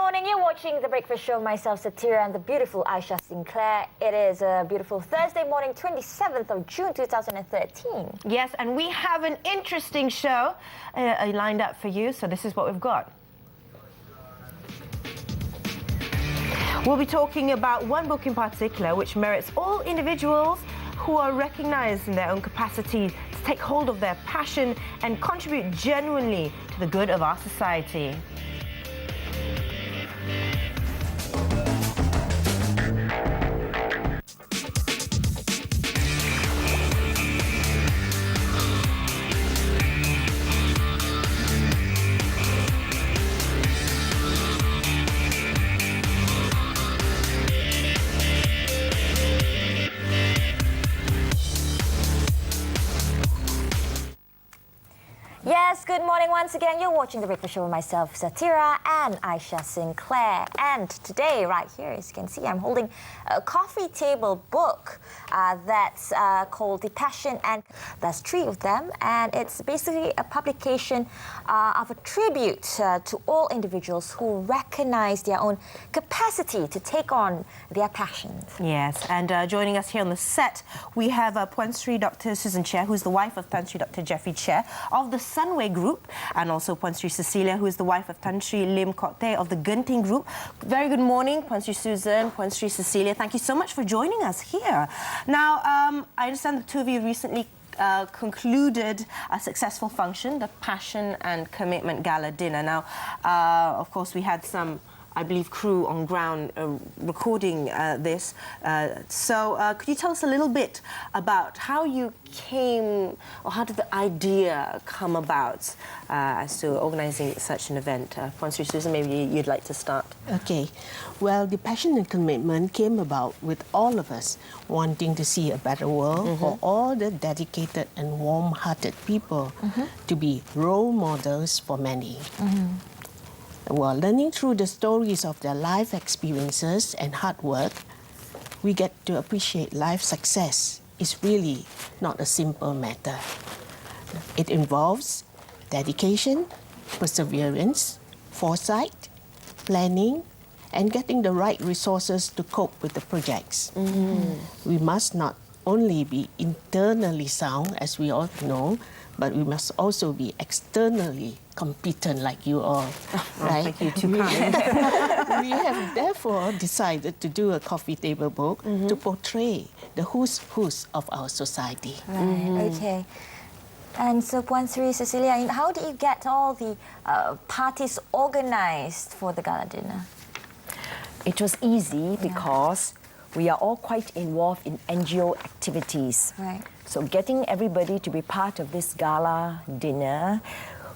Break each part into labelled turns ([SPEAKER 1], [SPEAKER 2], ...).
[SPEAKER 1] morning. You're watching The Breakfast Show. Myself, Cecilia, and the beautiful Aisha Sinclair. It is a beautiful Thursday morning, 27th of June, 2013.
[SPEAKER 2] Yes, and we have an interesting show lined up for you, so this is what we've got. We'll be talking about one book in particular which merits all individuals who are recognized in their own capacity to take hold of their passion and contribute genuinely to the good of our society.
[SPEAKER 1] Yes, good morning once again. You're watching The Breakfast Show with myself, Satira, and Aisha Sinclair. And today, right here, as you can see, I'm holding a coffee table book that's called The Passion, and there's 3 of them. And it's basically a publication of a tribute to all individuals who recognize their own capacity to take on their passions.
[SPEAKER 2] Yes, and joining us here on the set, we have Puan Dr. Susan Chair, who's the wife of Tan Sri Dr. Jeffrey Chair of the Sunway Group, and also Puan Cecilia, who is the wife of Tan Sri Lim Kok Teh of the Genting Group. Very good morning, Puan Susan, Puan Cecilia. Thank you so much for joining us here. Now, I understand the 2 of you recently concluded a successful function, the Passion and Commitment Gala Dinner. Now, of course, we had some, I believe, crew on ground recording this. So could you tell us a little bit about how you came, or how did the idea come about as to organising such an event? Puan Susan, maybe you'd like to start.
[SPEAKER 3] Okay. Well, the passion and commitment came about with all of us wanting to see a better world for all the dedicated and warm-hearted people to be role models for many. While learning through the stories of their life experiences and hard work, we get to appreciate life success is really not a simple matter. It involves dedication, perseverance, foresight, planning, and getting the right resources to cope with the projects. We must not only be internally sound, as we all know, but we must also be externally competent like you all, right?
[SPEAKER 2] Thank you, too kind.
[SPEAKER 3] We have therefore decided to do a coffee table book to portray the who's of our society.
[SPEAKER 1] Right, okay. And so, Puan Cecilia, how do you get all the parties organized for the gala dinner?
[SPEAKER 4] It was easy because we are all quite involved in NGO activities.
[SPEAKER 1] Right.
[SPEAKER 4] So getting everybody to be part of this gala dinner,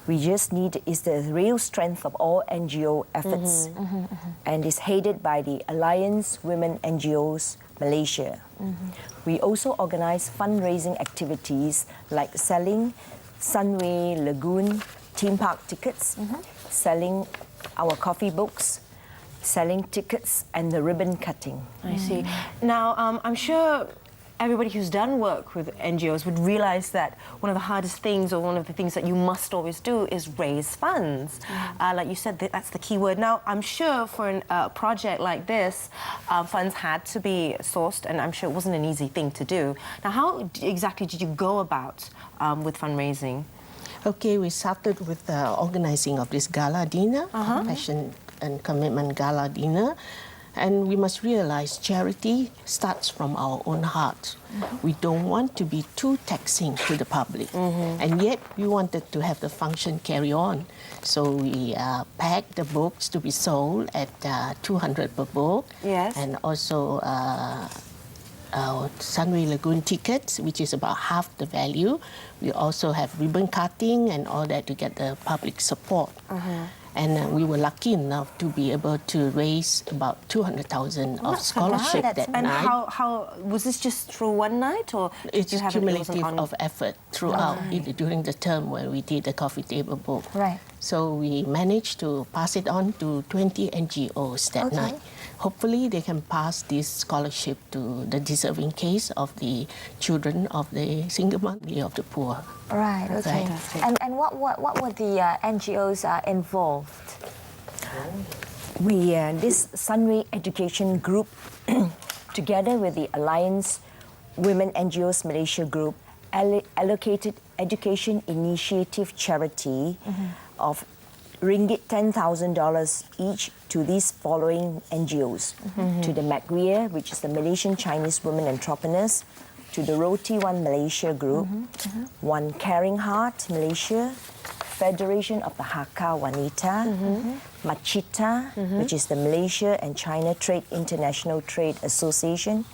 [SPEAKER 4] we just need is the real strength of all NGO efforts. And is headed by the Alliance Women NGOs Malaysia. We also organize fundraising activities like selling Sunway Lagoon theme park tickets, selling our coffee books, selling tickets, and the ribbon cutting.
[SPEAKER 2] I see. Now, I'm sure everybody who's done work with NGOs would realize that one of the hardest things, or one of the things that you must always do, is raise funds. Like you said, that's the key word. Now, I'm sure for a project like this, funds had to be sourced, and I'm sure it wasn't an easy thing to do. Now, how exactly did you go about with fundraising?
[SPEAKER 3] Okay, we started with the organizing of this gala dinner, Passion and Commitment Gala Dinner. And we must realize charity starts from our own heart. We don't want to be too taxing to the public. And yet we wanted to have the function carry on. So we packed the books to be sold at 200 per book.
[SPEAKER 2] Yes.
[SPEAKER 3] And also our Sunway Lagoon tickets, which is about half the value. We also have ribbon cutting and all that to get the public support. And we were lucky enough to be able to raise about 200,000 of scholarship that
[SPEAKER 2] And
[SPEAKER 3] night.
[SPEAKER 2] how was this just through one night, or
[SPEAKER 3] It's
[SPEAKER 2] did you have
[SPEAKER 3] cumulative of effort throughout during the term when we did the coffee table book.
[SPEAKER 1] Right.
[SPEAKER 3] So we managed to pass it on to 20 NGOs that night. Hopefully they can pass this scholarship to the deserving case of the children of the single mother of the poor.
[SPEAKER 1] Right, okay.
[SPEAKER 2] Fantastic.
[SPEAKER 1] And what were the NGOs involved?
[SPEAKER 4] this Sunway Education Group, together with the Alliance Women NGOs Malaysia Group, allocated Education Initiative Charity of ringgit $10,000 each to these following NGOs. To the Macquarie, which is the Malaysian Chinese Women Entrepreneurs, to the Roti One Malaysia Group, One Caring Heart Malaysia, Federation of the Hakka Wanita, Machita, which is the Malaysia and China Trade International Trade Association,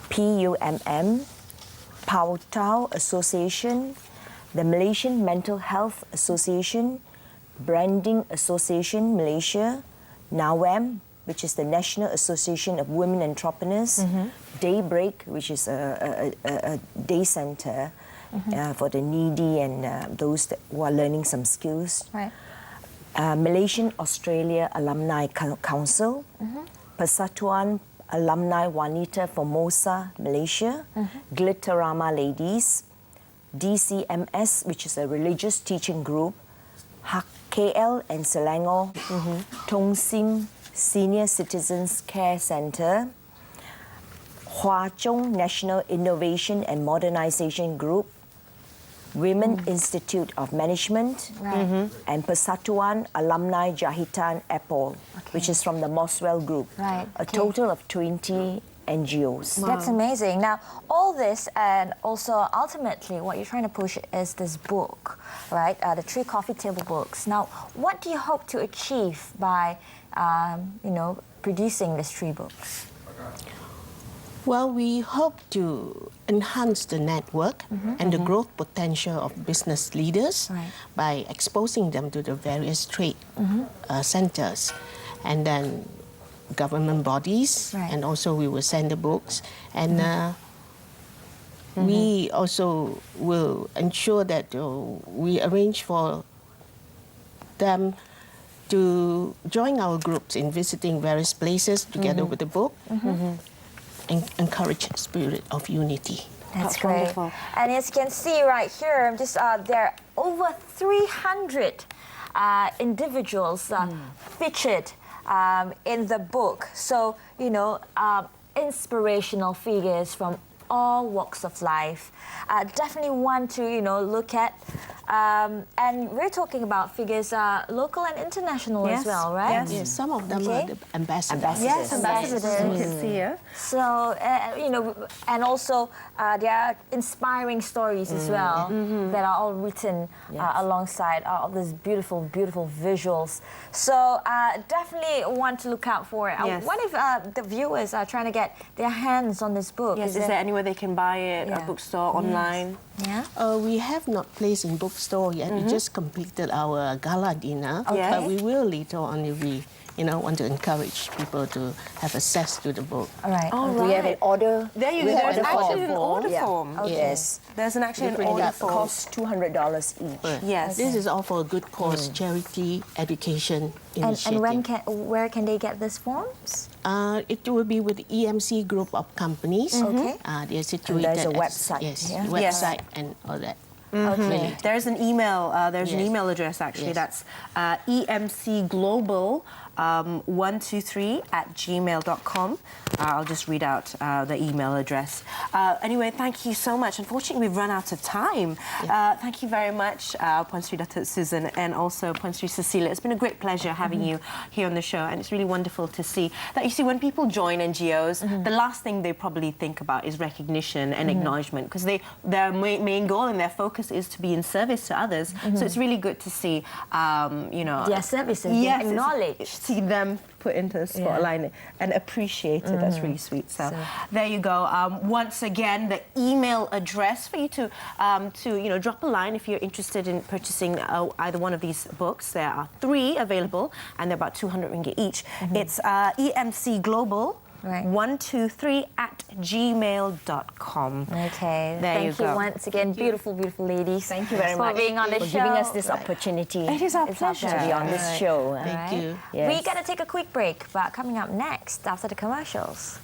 [SPEAKER 4] PUMM, Pau Tau Association, the Malaysian Mental Health Association, Branding Association Malaysia, NAWAM, which is the National Association of Women Entrepreneurs, Daybreak, which is a day center for the needy and those who are learning some skills.
[SPEAKER 1] Right.
[SPEAKER 4] Malaysian Australia Alumni Council, Persatuan Alumni Wanita Formosa Malaysia, Glitterama Ladies, DCMS, which is a religious teaching group, KL and Selangor, Tong Sim Senior Citizens Care Center, Hwa Chong National Innovation and Modernization Group, Women Institute of Management, and Persatuan Alumni Jahitan Apple, which is from the Moswell Group.
[SPEAKER 1] Right,
[SPEAKER 4] A total of 20 NGOs.
[SPEAKER 1] That's amazing. Now, all this and also ultimately what you're trying to push is this book, right? The 3 coffee table books. Now, what do you hope to achieve by, producing these 3 books?
[SPEAKER 3] Well, we hope to enhance the network and the growth potential of business leaders by exposing them to the various trade centers, and then government bodies, and also we will send the books, and we also will ensure that we arrange for them to join our groups in visiting various places together with the book, and encourage the spirit of unity.
[SPEAKER 1] That's great.
[SPEAKER 2] Wonderful.
[SPEAKER 1] And as you can see right here, there are over 300 individuals featured in the book. So, inspirational figures from all walks of life. Definitely one to, look at. And we're talking about figures local and international as well, right?
[SPEAKER 3] Yes, some of them are the ambassadors.
[SPEAKER 2] Yes,
[SPEAKER 1] Ambassadors.
[SPEAKER 2] You can see, yeah.
[SPEAKER 1] So, and also there are inspiring stories as well that are all written alongside all these beautiful, beautiful visuals. So, definitely one to look out for.
[SPEAKER 2] Yes.
[SPEAKER 1] What if the viewers are trying to get their hands on this book?
[SPEAKER 2] Yes, is there anywhere they can buy it? A bookstore, online?
[SPEAKER 1] Yeah.
[SPEAKER 3] We have not placed in bookstore yet. We just completed our gala dinner, but we will later on if we, want to encourage people to have access to the book.
[SPEAKER 1] All right.
[SPEAKER 4] Do you have an order?
[SPEAKER 2] There you go. There's actually an order form.
[SPEAKER 4] Okay. Yes.
[SPEAKER 2] There's actually an order
[SPEAKER 3] that
[SPEAKER 2] form.
[SPEAKER 4] Costs $200 each.
[SPEAKER 2] Yes.
[SPEAKER 3] This is all for a good cause, charity, education initiative.
[SPEAKER 1] And where can they get these forms?
[SPEAKER 3] It will be with the EMC group of companies.
[SPEAKER 1] Okay.
[SPEAKER 3] They are situated.
[SPEAKER 4] there's a
[SPEAKER 3] at-
[SPEAKER 4] website,
[SPEAKER 3] Yes,
[SPEAKER 4] yeah?
[SPEAKER 3] website and all that.
[SPEAKER 1] Okay.
[SPEAKER 2] There's an email. There's an
[SPEAKER 3] Yes.
[SPEAKER 2] email address actually.
[SPEAKER 3] Yes.
[SPEAKER 2] That's emcglobal123@gmail.com. I'll just read out the email address. Anyway, thank you so much. Unfortunately, we've run out of time. Thank you very much, Puan Sri Dr. Susan, and also Puan Sri Cecilia. It's been a great pleasure having you here on the show, and it's really wonderful to see that. You see, when people join NGOs, the last thing they probably think about is recognition and acknowledgement, because their main goal and their focus is to be in service to others. So it's really good to see,
[SPEAKER 1] Their services being acknowledged.
[SPEAKER 2] See them put into the spotlight and appreciated. That's really sweet. So there you go. Once again, the email address for you to drop a line if you're interested in purchasing either one of these books. There are 3 available, and they're about 200 ringgit each. It's emcglobal.
[SPEAKER 1] Right.
[SPEAKER 2] 123@gmail.com.
[SPEAKER 1] Okay.
[SPEAKER 2] There you
[SPEAKER 1] Thank you
[SPEAKER 2] go.
[SPEAKER 1] once again, beautiful, beautiful ladies.
[SPEAKER 4] Thank you very
[SPEAKER 1] for
[SPEAKER 4] much
[SPEAKER 1] being on the
[SPEAKER 4] for
[SPEAKER 1] show.
[SPEAKER 4] giving us this opportunity.
[SPEAKER 2] It is our
[SPEAKER 1] It's our
[SPEAKER 2] pleasure.
[SPEAKER 4] to be on this show.
[SPEAKER 3] Thank you.
[SPEAKER 4] Yes.
[SPEAKER 1] We got to take a quick break, but coming up next after the commercials.